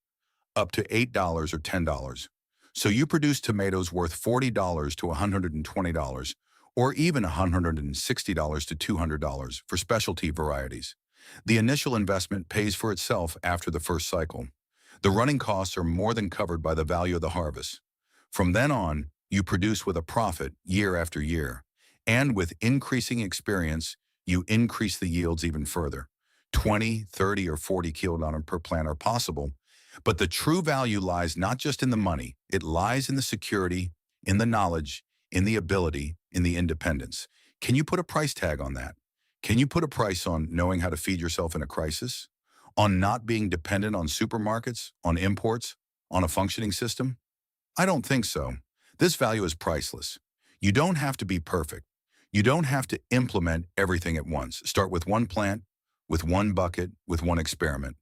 up to $8 or $10. So you produce tomatoes worth $40 to $120, or even $160 to $200 for specialty varieties. The initial investment pays for itself after the first cycle. The running costs are more than covered by the value of the harvest. From then on, you produce with a profit year after year. And with increasing experience, you increase the yields even further. 20, 30, or 40 kilodalars per plant are possible, but the true value lies not just in the money, it lies in the security, in the knowledge, in the ability, in the independence. Can you put a price tag on that? Can you put a price on knowing how to feed yourself in a crisis? On not being dependent on supermarkets, on imports, on a functioning system? I don't think so. This value is priceless. You don't have to be perfect. You don't have to implement everything at once. Start with one plant, with one bucket, with one experiment.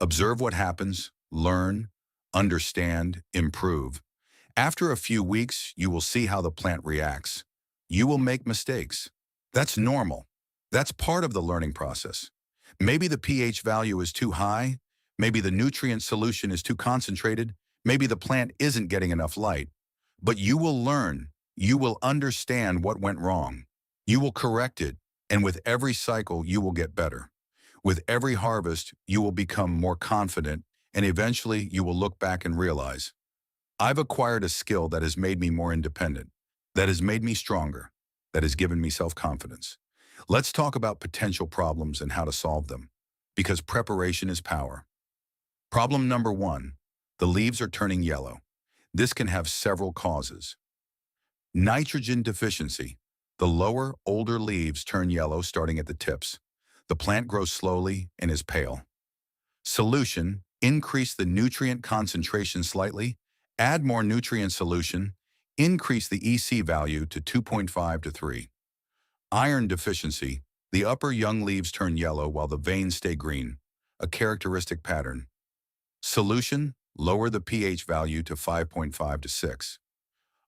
Observe what happens, learn, understand, improve. After a few weeks, you will see how the plant reacts. You will make mistakes. That's normal. That's part of the learning process. Maybe the pH value is too high. Maybe the nutrient solution is too concentrated. Maybe the plant isn't getting enough light. But you will learn. You will understand what went wrong. You will correct it. And with every cycle, you will get better. With every harvest, you will become more confident. And eventually, you will look back and realize, I've acquired a skill that has made me more independent, that has made me stronger, that has given me self-confidence. Let's talk about potential problems and how to solve them, because preparation is power. Problem number one, the leaves are turning yellow. This can have several causes. Nitrogen deficiency. The lower, older leaves turn yellow starting at the tips. The plant grows slowly and is pale. Solution, increase the nutrient concentration slightly, add more nutrient solution, increase the EC value to 2.5 to 3. Iron deficiency, the upper young leaves turn yellow while the veins stay green, a characteristic pattern. Solution, lower the pH value to 5.5 to 6.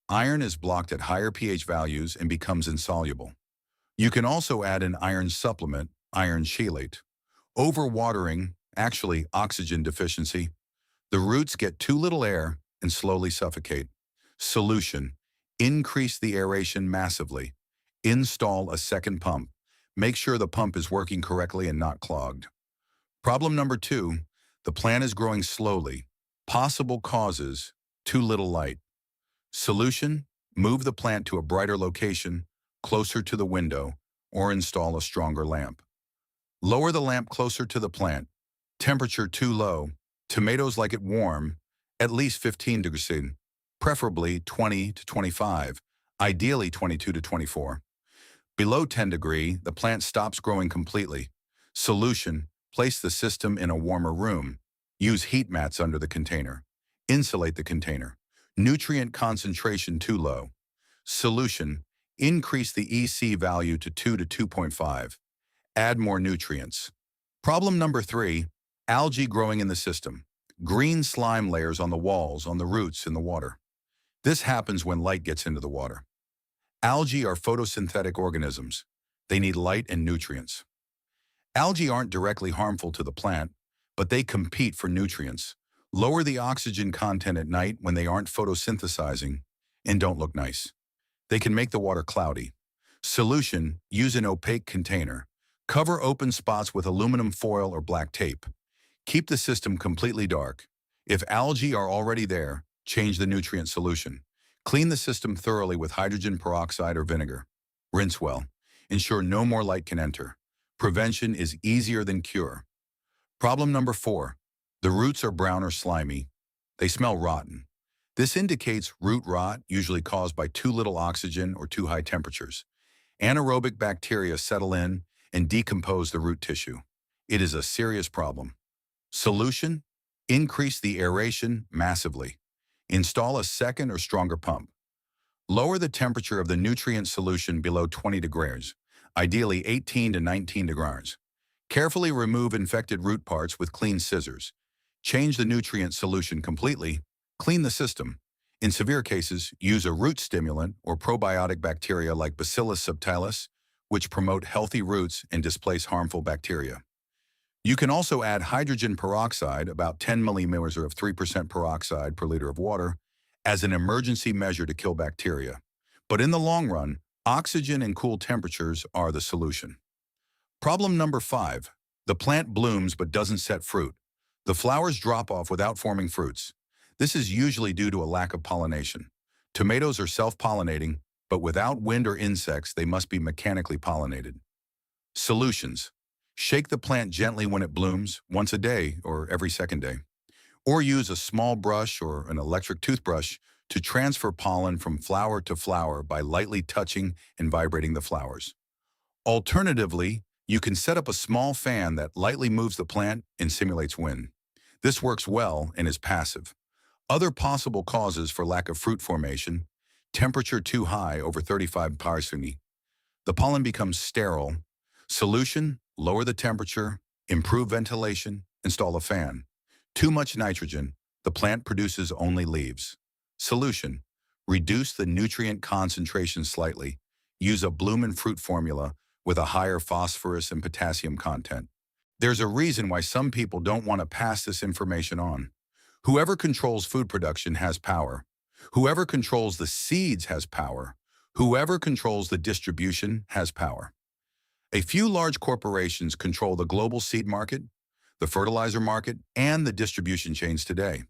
Iron is blocked at higher pH values and becomes insoluble. You can also add an iron supplement, iron chelate. Overwatering, actually oxygen deficiency. The roots get too little air and slowly suffocate. Solution, increase the aeration massively. Install a second pump. Make sure the pump is working correctly and not clogged. Problem number two, the plant is growing slowly. Possible causes, too little light. Solution, move the plant to a brighter location, closer to the window, or install a stronger lamp. Lower the lamp closer to the plant. Temperature too low. Tomatoes like it warm, at least 15 degrees C, preferably 20 to 25, ideally 22 to 24. Below 10 degree, the plant stops growing completely. Solution, place the system in a warmer room. Use heat mats under the container. Insulate the container. Nutrient concentration too low. Solution, increase the EC value to 2 to 2.5. Add more nutrients. Problem number three, algae growing in the system. Green slime layers on the walls, on the roots, in the water. This happens when light gets into the water. Algae are photosynthetic organisms. They need light and nutrients. Algae aren't directly harmful to the plant, but they compete for nutrients. Lower the oxygen content at night when they aren't photosynthesizing and don't look nice. They can make the water cloudy. Solution, use an opaque container. Cover open spots with aluminum foil or black tape. Keep the system completely dark. If algae are already there, change the nutrient solution. Clean the system thoroughly with hydrogen peroxide or vinegar. Rinse well. Ensure no more light can enter. Prevention is easier than cure. Problem number four, the roots are brown or slimy. They smell rotten. This indicates root rot, usually caused by too little oxygen or too high temperatures. Anaerobic bacteria settle in and decompose the root tissue. It is a serious problem. Solution, increase the aeration massively. Install a second or stronger pump. Lower the temperature of the nutrient solution below 20 degrees, ideally 18 to 19 degrees. Carefully remove infected root parts with clean scissors. Change the nutrient solution completely. Clean the system. In severe cases, use a root stimulant or probiotic bacteria like Bacillus subtilis, which promote healthy roots and displace harmful bacteria. You can also add hydrogen peroxide, about 10 milliliters of 3% peroxide per liter of water, as an emergency measure to kill bacteria. But in the long run, oxygen and cool temperatures are the solution. Problem number five, the plant blooms but doesn't set fruit. The flowers drop off without forming fruits. This is usually due to a lack of pollination. Tomatoes are self-pollinating, but without wind or insects, they must be mechanically pollinated. Solutions. Shake the plant gently when it blooms, once a day or every second day. Or use a small brush or an electric toothbrush to transfer pollen from flower to flower by lightly touching and vibrating the flowers. Alternatively, you can set up a small fan that lightly moves the plant and simulates wind. This works well and is passive. Other possible causes for lack of fruit formation: temperature too high, over 35 degrees Fahrenheit. The pollen becomes sterile. Solution, lower the temperature, improve ventilation, install a fan. Too much nitrogen, the plant produces only leaves. Solution, reduce the nutrient concentration slightly. Use a bloom and fruit formula with a higher phosphorus and potassium content. There's a reason why some people don't want to pass this information on. Whoever controls food production has power. Whoever controls the seeds has power. Whoever controls the distribution has power. A few large corporations control the global seed market, the fertilizer market, and the distribution chains today.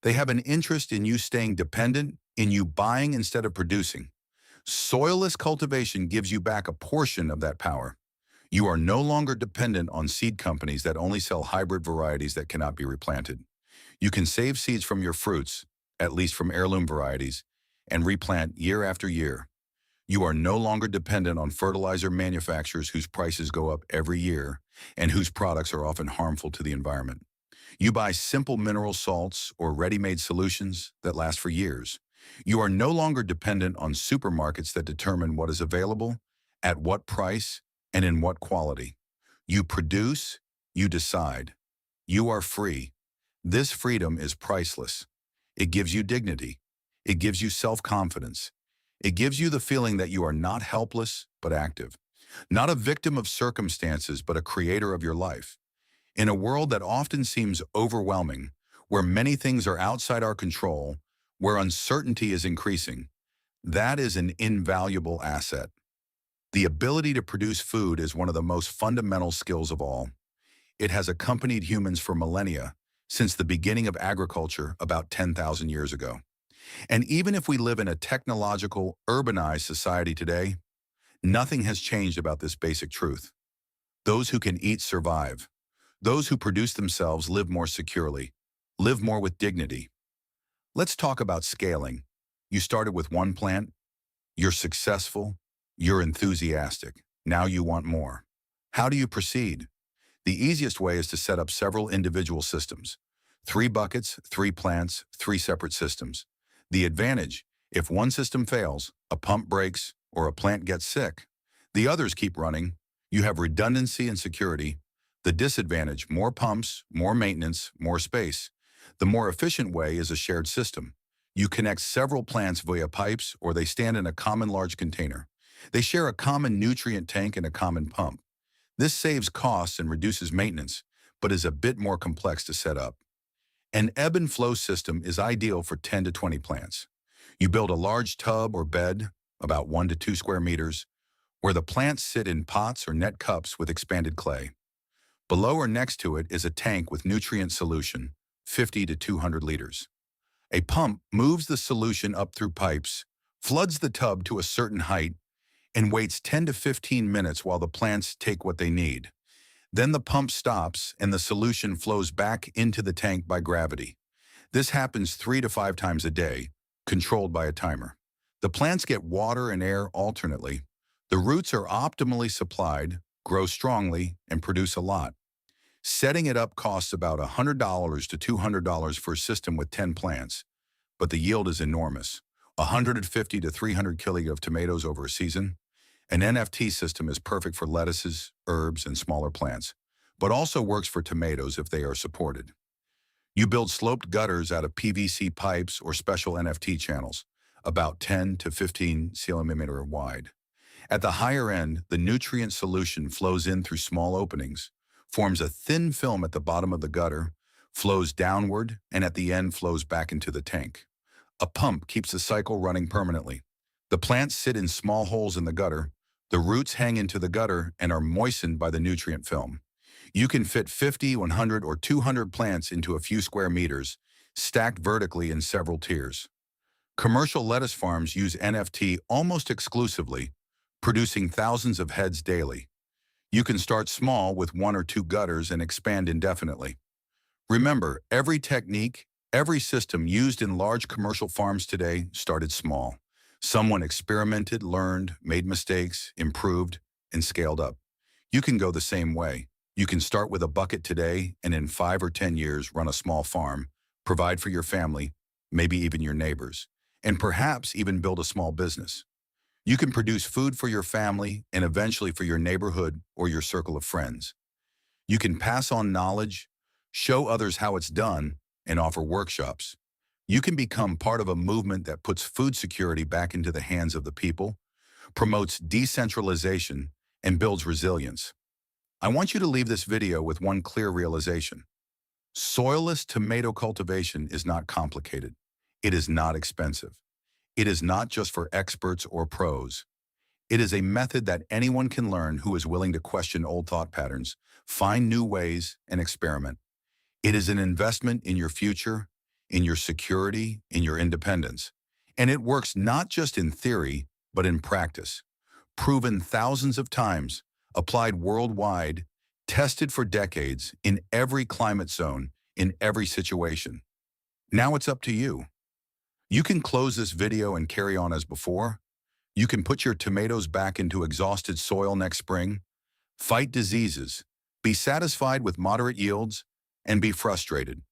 They have an interest in you staying dependent, in you buying instead of producing. Soilless cultivation gives you back a portion of that power. You are no longer dependent on seed companies that only sell hybrid varieties that cannot be replanted. You can save seeds from your fruits, at least from heirloom varieties, and replant year after year. You are no longer dependent on fertilizer manufacturers whose prices go up every year and whose products are often harmful to the environment. You buy simple mineral salts or ready-made solutions that last for years. You are no longer dependent on supermarkets that determine what is available, at what price, and in what quality. You produce, you decide. You are free. This freedom is priceless. It gives you dignity. It gives you self-confidence. It gives you the feeling that you are not helpless, but active. Not a victim of circumstances, but a creator of your life. In a world that often seems overwhelming, where many things are outside our control, where uncertainty is increasing, that is an invaluable asset. The ability to produce food is one of the most fundamental skills of all. It has accompanied humans for millennia, since the beginning of agriculture about 10,000 years ago. And even if we live in a technological, urbanized society today, nothing has changed about this basic truth. Those who can eat survive. Those who produce themselves live more securely, live more with dignity. Let's talk about scaling. You started with one plant, you're successful, you're enthusiastic. Now you want more. How do you proceed? The easiest way is to set up several individual systems. 3 buckets, 3 plants, 3 separate systems. The advantage, if one system fails, a pump breaks, or a plant gets sick, the others keep running. You have redundancy and security. The disadvantage, more pumps, more maintenance, more space. The more efficient way is a shared system. You connect several plants via pipes, or they stand in a common large container. They share a common nutrient tank and a common pump. This saves costs and reduces maintenance, but is a bit more complex to set up. An ebb and flow system is ideal for 10 to 20 plants. You build a large tub or bed, about 1 to 2 square meters, where the plants sit in pots or net cups with expanded clay. Below or next to it is a tank with nutrient solution, 50 to 200 liters. A pump moves the solution up through pipes, floods the tub to a certain height, and waits 10 to 15 minutes while the plants take what they need. Then the pump stops and the solution flows back into the tank by gravity. This happens 3 to 5 times a day, controlled by a timer. The plants get water and air alternately. The roots are optimally supplied, grow strongly, and produce a lot. Setting it up costs about $100 to $200 for a system with 10 plants, but the yield is enormous. 150 to 300 kilograms of tomatoes over a season. An NFT system is perfect for lettuces, herbs, and smaller plants, but also works for tomatoes if they are supported. You build sloped gutters out of PVC pipes or special NFT channels, about 10 to 15 cm wide. At the higher end, the nutrient solution flows in through small openings, forms a thin film at the bottom of the gutter, flows downward, and at the end flows back into the tank. A pump keeps the cycle running permanently. The plants sit in small holes in the gutter. The roots hang into the gutter and are moistened by the nutrient film. You can fit 50, 100, or 200 plants into a few square meters, stacked vertically in several tiers. Commercial lettuce farms use NFT almost exclusively, producing thousands of heads daily. You can start small with 1 or 2 gutters and expand indefinitely. Remember, every technique, every system used in large commercial farms today started small. Someone experimented, learned, made mistakes, improved, and scaled up. You can go the same way. You can start with a bucket today and in 5 or 10 years run a small farm, provide for your family, maybe even your neighbors, and perhaps even build a small business. You can produce food for your family and eventually for your neighborhood or your circle of friends. You can pass on knowledge, show others how it's done, and offer workshops. You can become part of a movement that puts food security back into the hands of the people, promotes decentralization, and builds resilience. I want you to leave this video with one clear realization. Soilless tomato cultivation is not complicated. It is not expensive. It is not just for experts or pros. It is a method that anyone can learn who is willing to question old thought patterns, find new ways, and experiment. It is an investment in your future, in your security, in your independence. And it works not just in theory, but in practice. Proven thousands of times, applied worldwide, tested for decades, in every climate zone, in every situation. Now it's up to you. You can close this video and carry on as before. You can put your tomatoes back into exhausted soil next spring, fight diseases, be satisfied with moderate yields, and be frustrated.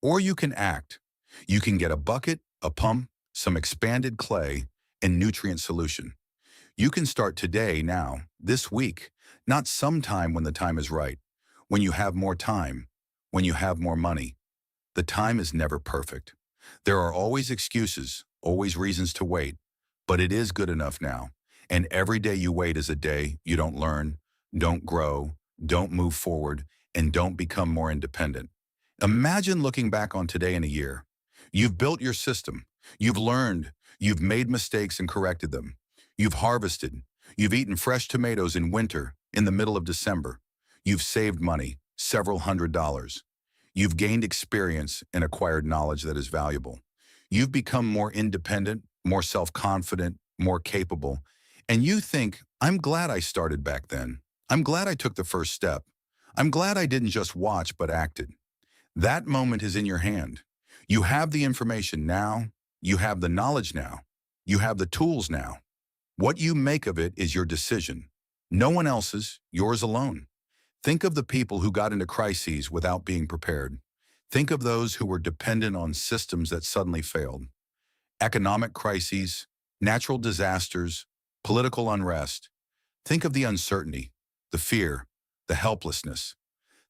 Or you can act. You can get a bucket, a pump, some expanded clay, and nutrient solution. You can start today, now, this week, not sometime when the time is right, when you have more time, when you have more money. The time is never perfect. There are always excuses, always reasons to wait, but it is good enough now. And every day you wait is a day you don't learn, don't grow, don't move forward, and don't become more independent. Imagine looking back on today in a year. You've built your system. You've learned. You've made mistakes and corrected them. You've harvested. You've eaten fresh tomatoes in winter, in the middle of December. You've saved money, several $100s. You've gained experience and acquired knowledge that is valuable. You've become more independent, more self-confident, more capable. And you think, I'm glad I started back then. I'm glad I took the first step. I'm glad I didn't just watch but acted. That moment is in your hand. You have the information now. You have the knowledge now. You have the tools now. What you make of it is your decision. No one else's, yours alone. Think of the people who got into crises without being prepared. Think of those who were dependent on systems that suddenly failed. Economic crises, natural disasters, political unrest. Think of the uncertainty, the fear, the helplessness,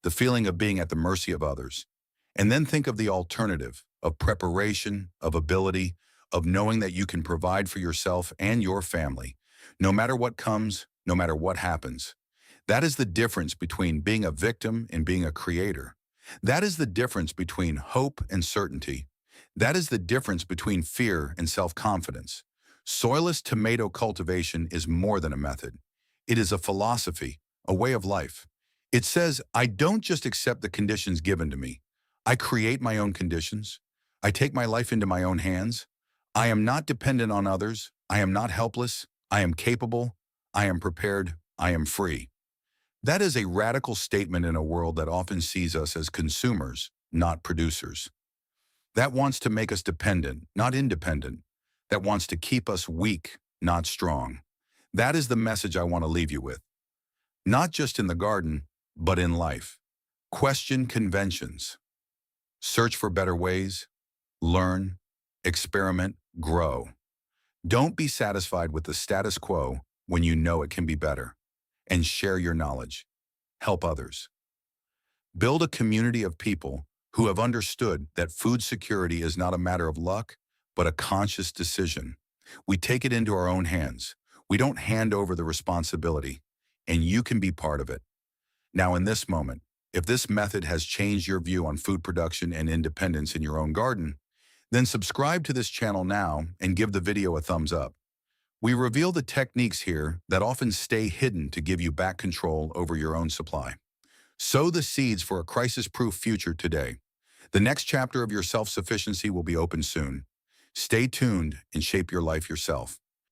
the feeling of being at the mercy of others. And then think of the alternative, of preparation, of ability, of knowing that you can provide for yourself and your family, no matter what comes, no matter what happens. That is the difference between being a victim and being a creator. That is the difference between hope and certainty. That is the difference between fear and self-confidence. Soilless tomato cultivation is more than a method. It is a philosophy, a way of life. It says, I don't just accept the conditions given to me. I create my own conditions. I take my life into my own hands. I am not dependent on others. I am not helpless. I am capable. I am prepared. I am free. That is a radical statement in a world that often sees us as consumers, not producers. That wants to make us dependent, not independent. That wants to keep us weak, not strong. That is the message I want to leave you with. Not just in the garden, but in life. Question conventions. Search for better ways. Learn, experiment, grow. Don't be satisfied with the status quo when you know it can be better. And share your knowledge. Help others. Build a community of people who have understood that food security is not a matter of luck, but a conscious decision. We take it into our own hands. We don't hand over the responsibility, and you can be part of it. Now, in this moment, if this method has changed your view on food production and independence in your own garden, then subscribe to this channel now and give the video a thumbs up. We reveal the techniques here that often stay hidden to give you back control over your own supply. Sow the seeds for a crisis-proof future today. The next chapter of your self-sufficiency will be open soon. Stay tuned and shape your life yourself.